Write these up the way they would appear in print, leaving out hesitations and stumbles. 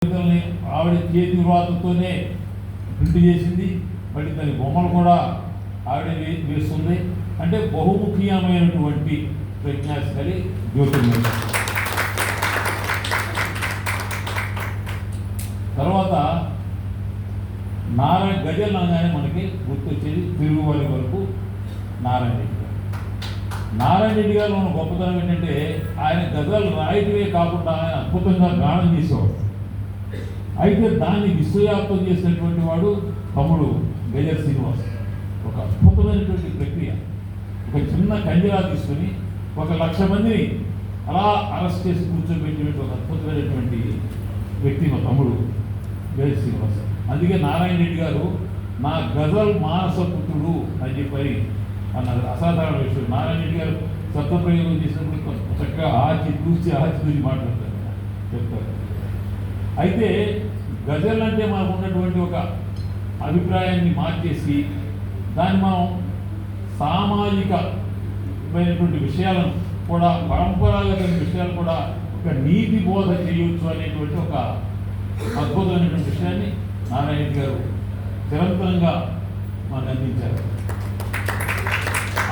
ఆవిడ చేతి వ్రాతతోనే ప్రింట్ చేసింది. మళ్ళీ దాని బొమ్మలు కూడా ఆవిడ వేస్తుంది. అంటే బహుముఖీయమైనటువంటి ప్రజ్ఞాశాలి జ్యోతిర్మయి. తర్వాత నారాయణ గజల్ అనగానే మనకి గుర్తొచ్చేది తిరుగువారి వరకు నారాయణ రెడ్డి గారు. నారాయణ రెడ్డి గారు మన గొప్పతనం ఏంటంటే ఆయన గజల్ రాయటమే కాకుండా ఆయన అద్భుతంగా గానం చేసేవాడు. అయితే దాన్ని విశ్వవ్యాప్తం చేసినటువంటి వాడు తమ్ముడు గజల్ శ్రీనివాస్. ఒక అద్భుతమైనటువంటి ప్రక్రియ. ఒక చిన్న కంజరా తీసుకుని 1,00,000 మందిని అలా అరెస్ట్ చేసి కూర్చోబెట్టినటువంటి ఒక అద్భుతమైనటువంటి వ్యక్తి మా తమ్ముడు గజల్ శ్రీనివాస్. అందుకే నారాయణ రెడ్డి గారు నా గజల్ మానసపుత్రుడు అని చెప్పని అన్నది అసాధారణ విషయం. నారాయణ రెడ్డి గారు శబ్దప్రయోగం చేసినప్పుడు చక్కగా ఆచి చూసి మాట్లాడతారు, చెప్తారు. అయితే గజల్ అంటే మనకు ఉన్నటువంటి ఒక అభిప్రాయాన్ని మార్చేసి దాన్ని మనం సామాజికమైనటువంటి విషయాలను కూడా, పరంపరాగత విషయాలు కూడా ఒక నీతి బోధ చేయవచ్చు అనేటువంటి ఒక అద్భుతమైనటువంటి విషయాన్ని నారాయణ గారు నిరంతరంగా మనకు అందించారు.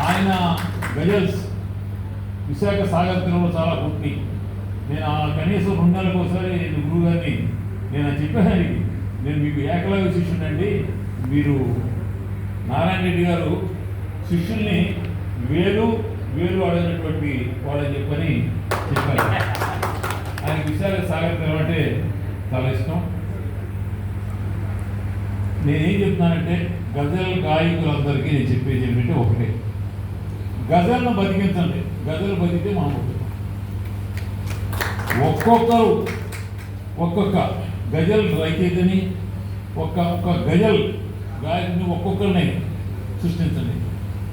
ఆయన గజల్స్ విశాఖ సాగర్ తీరంలో చాలా పుట్టి, నేను కనీసం 2 నెలలకు ఒకసారి గురువు గారిని నేను చెప్పాను, నేను మీకు ఏకలవ్య శిష్యుడండి, మీరు నారాయణ రెడ్డి గారు శిష్యుల్ని వేలు అడిగినటువంటి వాళ్ళని చెప్పని చెప్పారు. ఆయన విశాఖ సాగర్ తీరం అంటే చాలా ఇష్టం. నేనేం చెప్తున్నానంటే గజల్ గాయకులందరికీ నేను చెప్పేది ఏమిటంటే ఒకటే, గజల్ను బతికించండి. గజల్ బతికితే మనం ఒక్కొక్కరు ఒక్కొక్క గజల్ రచయితని, ఒక్క గజల్ గాయకుని ఒక్కొక్కరిని సృష్టించండి.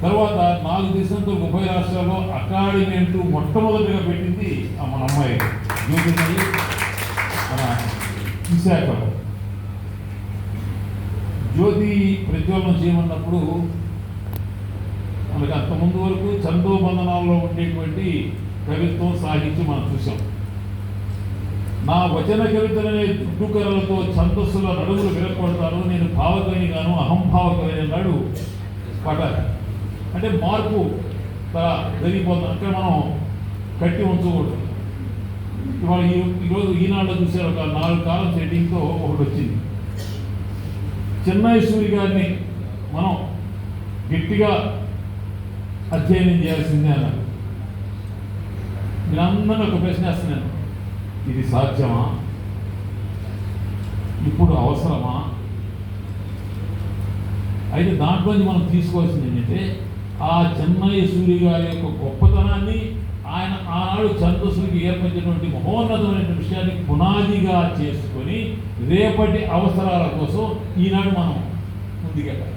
తర్వాత 4 దేశంతో 30 రాష్ట్రాల్లో అకాడమీ అంటూ మొట్టమొదటిగా పెట్టింది మన అమ్మాయి జ్యోతిర్మయి మన విశాఖలో. జ్యోతి ప్రజ్వలనం చేయమన్నప్పుడు మనకి అంతకుముందు వరకు ఛందోబంధనాల్లో ఉండేటువంటి కవిత్వం సాహిత్యం మనం చూసాం. నా వచన కవితలనే దుడ్డుకరలతో ఛందస్సుల నడుములు విరగొడతాను, నేను భావకవిని గాను అహంభావకవిని అన్నాడు పటాలి. అంటే మార్పు జరిగిపోతుంది. అంటే మనం కట్టి ఉంచకూడదు. ఇవాళ ఈరోజు ఈనాడులో చూసారు, ఒక 4 కాలం సెట్టింగ్తో ఒకటి వచ్చింది. చెన్నై సూరి గారిని మనం గట్టిగా అధ్యయనం చేయాల్సిందే అన్నారు. మీరందరూ ఒక ప్రశ్న వేస్తున్నాను, ఇది సాధ్యమా? ఇప్పుడు అవసరమా? అయితే దాంట్లోంచి మనం తీసుకోవాల్సింది ఏంటంటే ఆ చెన్నై సూరి గారి యొక్క గొప్పతనాన్ని, ఆయన ఆనాడు ఛందస్సుకి ఏర్పరిచినటువంటి మహోన్నతమైన విషయాన్ని పునాదిగా చేసుకొని రేపటి అవసరాల కోసం ఈనాడు మనం ముందుకెళ్ళాలి.